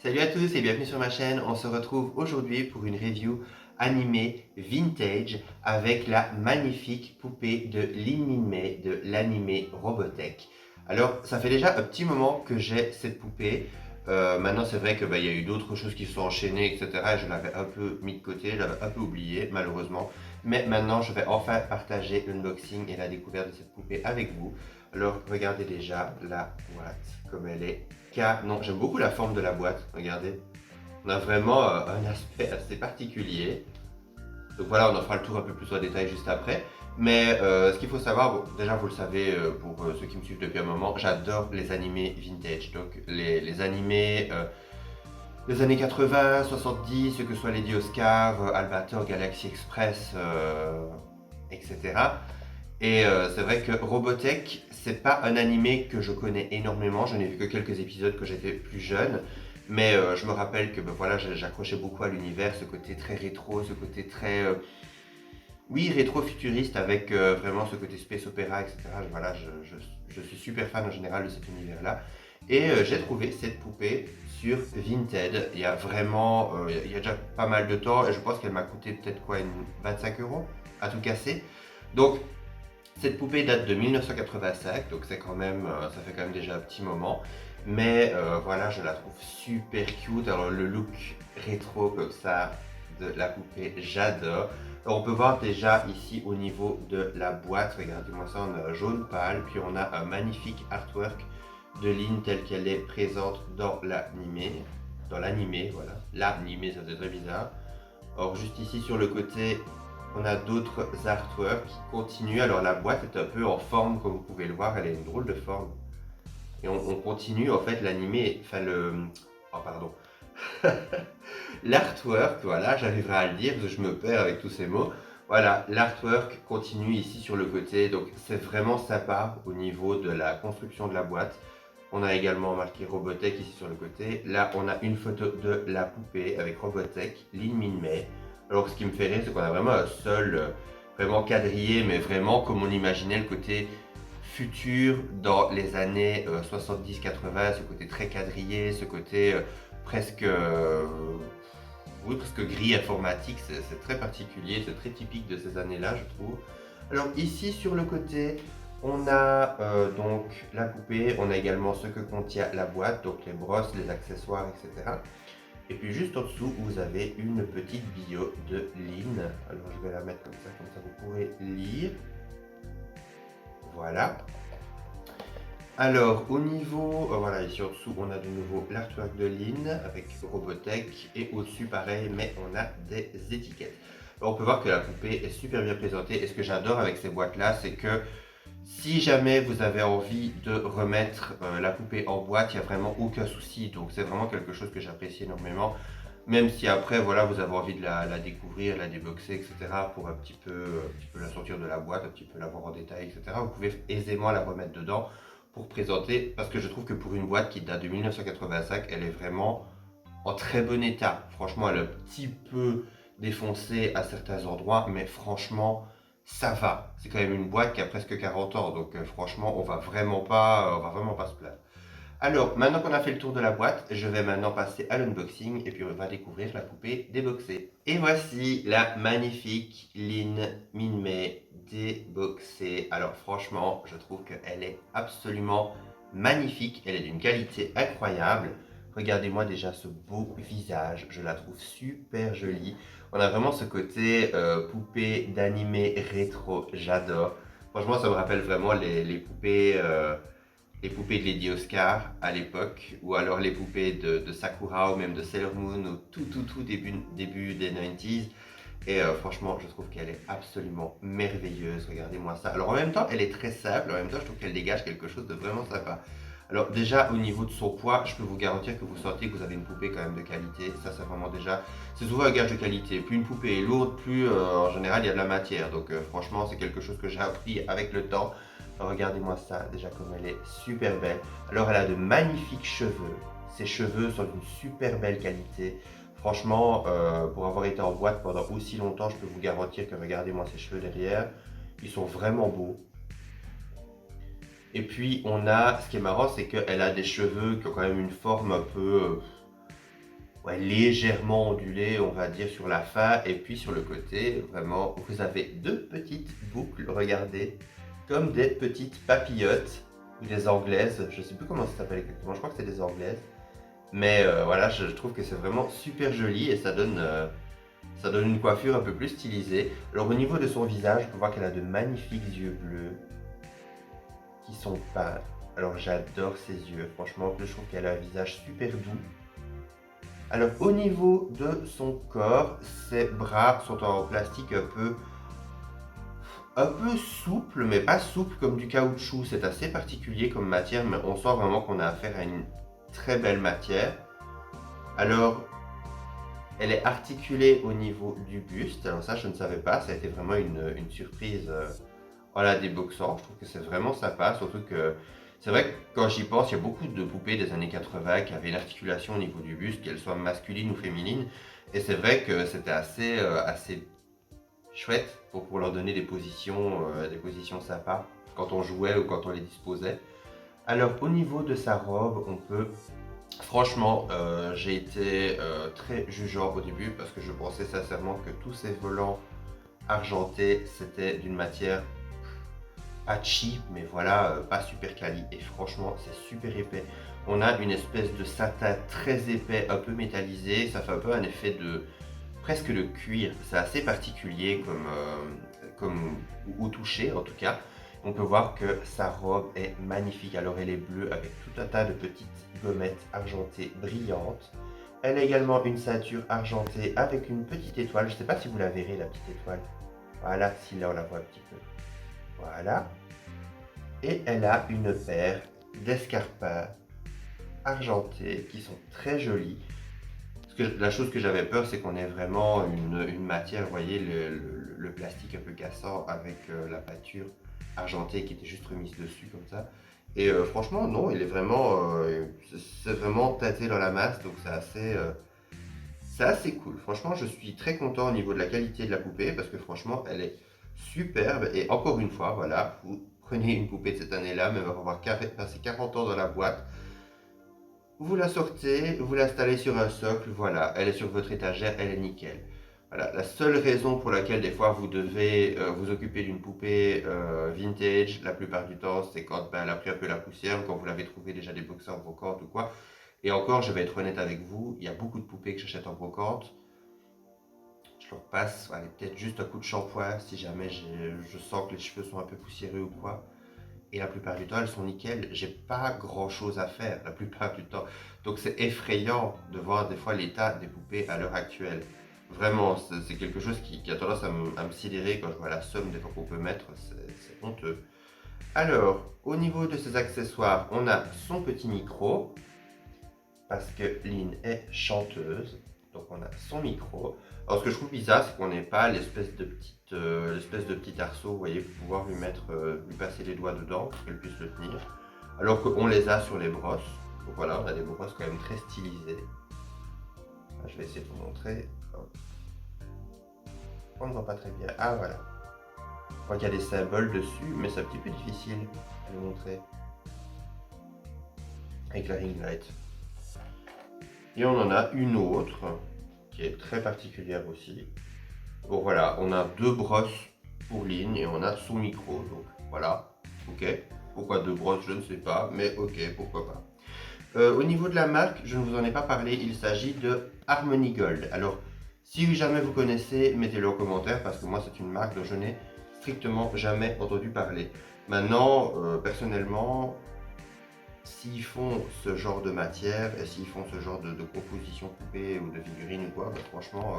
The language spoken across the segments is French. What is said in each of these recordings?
Salut à tous et bienvenue sur ma chaîne. On se retrouve aujourd'hui pour une review animée vintage avec la magnifique poupée de Lin Minmay de l'animé Robotech. Alors, ça fait déjà un petit moment que j'ai cette poupée. Maintenant, c'est vrai que il y a eu d'autres choses qui se sont enchaînées, etc. Et je l'avais un peu mis de côté, je l'avais un peu oublié, malheureusement. Mais maintenant, je vais enfin partager l'unboxing et la découverte de cette poupée avec vous. Alors, regardez déjà la boîte, comme elle est canon. J'aime beaucoup la forme de la boîte, regardez. On a vraiment un aspect assez particulier. Donc voilà, on en fera le tour un peu plus en détail juste après. Mais ce qu'il faut savoir, bon, déjà vous le savez pour ceux qui me suivent depuis un moment, j'adore les animés vintage. Donc les animés des années 80, 70, que ce soit Lady Oscar, Albator, Galaxy Express, etc. Et c'est vrai que Robotech, c'est pas un animé que je connais énormément. Je n'ai vu que quelques épisodes quand j'étais plus jeune. Mais je me rappelle que voilà, j'accrochais beaucoup à l'univers, ce côté très rétro, ce côté très, oui, rétro-futuriste avec vraiment ce côté space opéra, etc. Voilà, je suis super fan en général de cet univers-là. Et j'ai trouvé cette poupée sur Vinted. Il y a vraiment, il y a déjà pas mal de temps. Et je pense qu'elle m'a coûté peut-être quoi, 25 € à tout casser. Donc cette poupée date de 1985, donc c'est quand même, ça fait quand même déjà un petit moment. Mais voilà, je la trouve super cute. Alors le look rétro comme ça de la poupée, j'adore. Alors, on peut voir déjà ici au niveau de la boîte, regardez-moi ça, on a un jaune pâle, puis on a un magnifique artwork de Lynn telle qu'elle est présente dans l'animé. Dans l'animé, voilà. L'animé, ça faisait très bizarre. Or, juste ici sur le côté, on a d'autres artworks qui continuent. Alors, la boîte est un peu en forme, comme vous pouvez le voir, elle a une drôle de forme. Et on continue, en fait, l'animé, enfin le... Oh, pardon. L'artwork, voilà, j'arriverai à le dire, parce que je me perds avec tous ces mots. Voilà, l'artwork continue ici sur le côté, donc c'est vraiment sympa au niveau de la construction de la boîte. On a également marqué Robotech ici sur le côté. Là, on a une photo de la poupée avec Robotech, Lin Minmay. Alors, ce qui me fait rire, c'est qu'on a vraiment un sol vraiment quadrillé, mais vraiment comme on imaginait le côté futur dans les années 70-80, ce côté très quadrillé, ce côté presque, oui, presque gris informatique, c'est très particulier, c'est très typique de ces années-là, je trouve. Alors ici sur le côté, on a donc la poupée, on a également ce que contient la boîte, donc les brosses, les accessoires, etc. Et puis juste en dessous, vous avez une petite bio de Lynn. Alors je vais la mettre comme ça vous pourrez lire. Voilà. Alors, au niveau, voilà, ici en dessous, on a de nouveau l'artwork de Lynn avec Robotech et au-dessus, pareil, mais on a des étiquettes. Alors, on peut voir que la poupée est super bien présentée et ce que j'adore avec ces boîtes-là, c'est que si jamais vous avez envie de remettre la poupée en boîte, il n'y a vraiment aucun souci. Donc, c'est vraiment quelque chose que j'apprécie énormément. Même si après, voilà, vous avez envie de la découvrir, la déboxer, etc. pour un petit peu la sortir de la boîte, un petit peu la voir en détail, etc. Vous pouvez aisément la remettre dedans pour présenter, parce que je trouve que pour une boîte qui date de 1985, elle est vraiment en très bon état. Franchement, elle est un petit peu défoncée à certains endroits, mais franchement, ça va. C'est quand même une boîte qui a presque 40 ans, donc franchement, on va vraiment pas se plaindre. Alors, maintenant qu'on a fait le tour de la boîte, je vais maintenant passer à l'unboxing et puis on va découvrir la poupée déboxée. Et voici la magnifique Lin Minmay déboxée. Alors franchement, je trouve qu'elle est absolument magnifique. Elle est d'une qualité incroyable. Regardez-moi déjà ce beau visage, je la trouve super jolie. On a vraiment ce côté poupée d'animé rétro, j'adore. Franchement, ça me rappelle vraiment les poupées... les poupées de Lady Oscar à l'époque, ou alors les poupées de Sakura ou même de Sailor Moon au tout début des 90s. Et franchement, je trouve qu'elle est absolument merveilleuse. Regardez-moi ça. Alors en même temps, elle est très simple. En même temps, je trouve qu'elle dégage quelque chose de vraiment sympa. Alors déjà, au niveau de son poids, je peux vous garantir que vous sentez que vous avez une poupée quand même de qualité. Ça, c'est vraiment déjà... C'est souvent un gage de qualité. Plus une poupée est lourde, plus en général, il y a de la matière. Donc franchement, c'est quelque chose que j'ai appris avec le temps. Regardez-moi ça, déjà comme elle est super belle. Alors elle a de magnifiques cheveux. Ses cheveux sont d'une super belle qualité. Franchement, pour avoir été en boîte pendant aussi longtemps, je peux vous garantir que regardez-moi ses cheveux derrière. Ils sont vraiment beaux. Et puis on a, ce qui est marrant, c'est qu'elle a des cheveux qui ont quand même une forme un peu, ouais, légèrement ondulé, on va dire, sur la fin. Et puis sur le côté, vraiment, vous avez deux petites boucles, regardez, comme des petites papillotes ou des anglaises. Je sais plus comment ça s'appelle exactement, je crois que c'est des anglaises. Mais voilà, je trouve que c'est vraiment super joli et ça donne une coiffure un peu plus stylisée. Alors au niveau de son visage, on peut voir qu'elle a de magnifiques yeux bleus qui sont peints. Alors j'adore ses yeux, franchement, en plus je trouve qu'elle a un visage super doux. Alors au niveau de son corps, ses bras sont en plastique un peu souple, mais pas souple comme du caoutchouc. C'est assez particulier comme matière, mais on sent vraiment qu'on a affaire à une très belle matière. Alors elle est articulée au niveau du buste. Alors ça, je ne savais pas. Ça a été vraiment une surprise en la déboxant. Je trouve que c'est vraiment sympa. Surtout que c'est vrai que quand j'y pense, il y a beaucoup de poupées des années 80 qui avaient une articulation au niveau du buste, qu'elles soient masculines ou féminines. Et c'est vrai que c'était assez chouette pour leur donner des positions sympas quand on jouait ou quand on les disposait. Alors au niveau de sa robe, on peut franchement, j'ai été très jugeant au début parce que je pensais sincèrement que tous ces volants argentés, c'était d'une matière pas cheap, mais voilà, pas super quali. Et franchement, c'est super épais. On a une espèce de satin très épais, un peu métallisé. Ça fait un peu un effet de presque de cuir. C'est assez particulier comme au toucher en tout cas. On peut voir que sa robe est magnifique. Alors elle est bleue avec tout un tas de petites gommettes argentées brillantes. Elle a également une ceinture argentée avec une petite étoile. Je ne sais pas si vous la verrez, la petite étoile. Voilà, si là on la voit un petit peu. Voilà. Et elle a une paire d'escarpins argentés qui sont très jolis. La chose que j'avais peur, c'est qu'on ait vraiment une matière, vous voyez, le plastique un peu cassant avec la peinture argentée qui était juste remise dessus comme ça. Et franchement, non, c'est vraiment tâté dans la masse, donc c'est assez cool. Franchement, je suis très content au niveau de la qualité de la poupée parce que franchement, elle est superbe. Et encore une fois, voilà, vous prenez une poupée de cette année-là, même avoir passé 40 ans dans la boîte, vous la sortez, vous l'installez sur un socle, voilà, elle est sur votre étagère, elle est nickel. Voilà, la seule raison pour laquelle des fois vous devez vous occuper d'une poupée vintage, la plupart du temps, c'est quand elle a pris un peu la poussière, quand vous l'avez trouvé déjà déboxée en brocante ou quoi. Et encore, je vais être honnête avec vous, il y a beaucoup de poupées que j'achète en brocante. Je leur passe, allez, peut-être juste un coup de shampoing si jamais je sens que les cheveux sont un peu poussiéreux ou quoi. Et la plupart du temps, elles sont nickel. J'ai pas grand chose à faire la plupart du temps. Donc c'est effrayant de voir des fois l'état des poupées à l'heure actuelle. Vraiment, c'est quelque chose qui a tendance à me sidérer quand je vois la somme des fois qu'on peut mettre. C'est honteux. Alors, au niveau de ses accessoires, on a son petit micro, parce que Lynn est chanteuse. Donc on a son micro. Alors ce que je trouve bizarre, c'est qu'on n'ait pas l'espèce de petit arceau, vous voyez, pour pouvoir lui passer les doigts dedans, pour qu'elle puisse le tenir. Alors qu'on les a sur les brosses. Donc voilà, on a des brosses quand même très stylisées. Je vais essayer de vous montrer. On ne voit pas très bien. Ah voilà. Je crois qu'il y a des symboles dessus, mais c'est un petit peu difficile à le montrer. Avec la ring light. Et on en a une autre qui est très particulière aussi. Donc voilà, on a deux brosses pour ligne et on a son micro. Donc voilà, ok. Pourquoi deux brosses, je ne sais pas, mais ok, pourquoi pas. Au niveau de la marque, je ne vous en ai pas parlé, il s'agit de Harmony Gold. Alors, si jamais vous connaissez, mettez-le en commentaire parce que moi c'est une marque dont je n'ai strictement jamais entendu parler. Maintenant, personnellement, s'ils font ce genre de matière et s'ils font ce genre de composition poupée ou de figurine ou quoi, bah, franchement,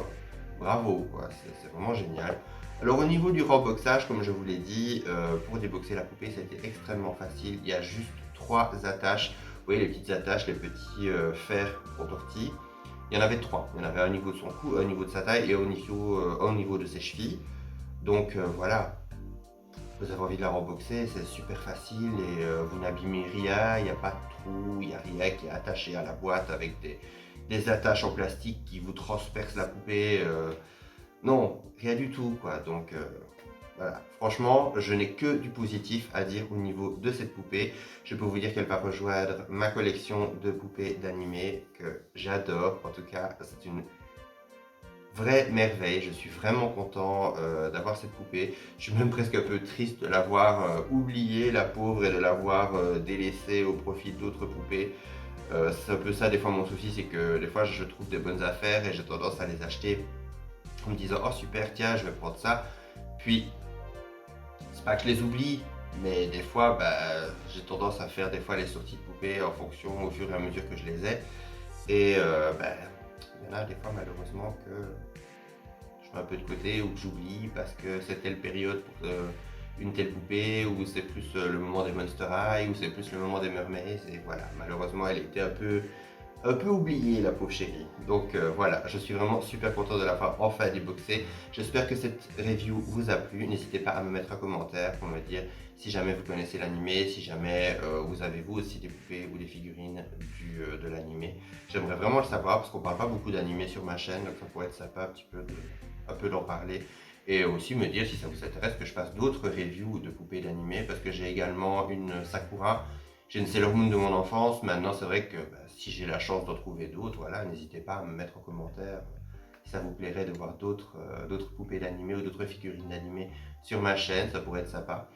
bravo, quoi, c'est vraiment génial. Alors au niveau du remboxage, comme je vous l'ai dit, pour déboxer la poupée, c'était extrêmement facile. Il y a juste trois attaches. Vous voyez les petites attaches, les petits fers pour tortille. Il y en avait trois. Il y en avait un au niveau de son cou, un au niveau de sa taille et au niveau de ses chevilles. Donc voilà, vous avez envie de la remboxer, c'est super facile et vous n'abîmez rien, il n'y a pas de trou, il n'y a rien qui est attaché à la boîte avec des attaches en plastique qui vous transpercent la poupée. Non, rien du tout quoi. Donc Voilà. Franchement, je n'ai que du positif à dire au niveau de cette poupée. Je peux vous dire qu'elle va rejoindre ma collection de poupées d'animé que j'adore. En tout cas, c'est une vraie merveille. Je suis vraiment content d'avoir cette poupée. Je suis même presque un peu triste de l'avoir oubliée, la pauvre, et de l'avoir délaissée au profit d'autres poupées. C'est un peu ça, des fois, mon souci, c'est que des fois, je trouve des bonnes affaires et j'ai tendance à les acheter en me disant, oh super, tiens, je vais prendre ça. Puis, c'est pas que je les oublie, mais des fois, j'ai tendance à faire des fois les sorties de poupées en fonction au fur et à mesure que je les ai. Et il y en a des fois, malheureusement, que je mets un peu de côté ou que j'oublie parce que c'est telle période pour une telle poupée, ou c'est plus le moment des Monster High, ou c'est plus le moment des Mermaids. Et voilà, malheureusement, elle était un peu oubliée, la pauvre chérie. Donc voilà, je suis vraiment super content de l'avoir enfin déboxée. J'espère que cette review vous a plu. N'hésitez pas à me mettre un commentaire pour me dire si jamais vous connaissez l'animé, si jamais vous avez vous aussi des poupées ou des figurines de l'animé. J'aimerais vraiment le savoir parce qu'on parle pas beaucoup d'animé sur ma chaîne, donc ça pourrait être sympa un peu d'en parler. Et aussi me dire si ça vous intéresse que je fasse d'autres reviews de poupées d'animé, parce que j'ai également une Sakura. J'ai une Sailor Moon de mon enfance. Maintenant, c'est vrai que si j'ai la chance d'en trouver d'autres, voilà, n'hésitez pas à me mettre en commentaire si ça vous plairait de voir d'autres poupées d'animé ou d'autres figurines d'animé sur ma chaîne. Ça pourrait être sympa.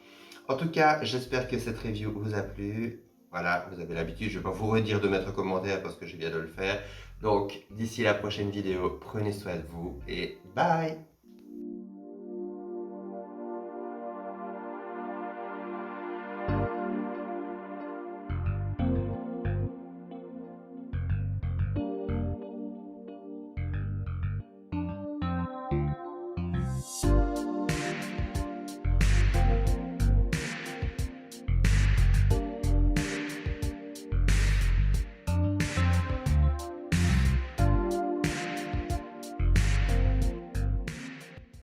En tout cas, j'espère que cette review vous a plu. Voilà, vous avez l'habitude, je ne vais pas vous redire de mettre un commentaire parce que je viens de le faire. Donc, d'ici la prochaine vidéo, prenez soin de vous et bye!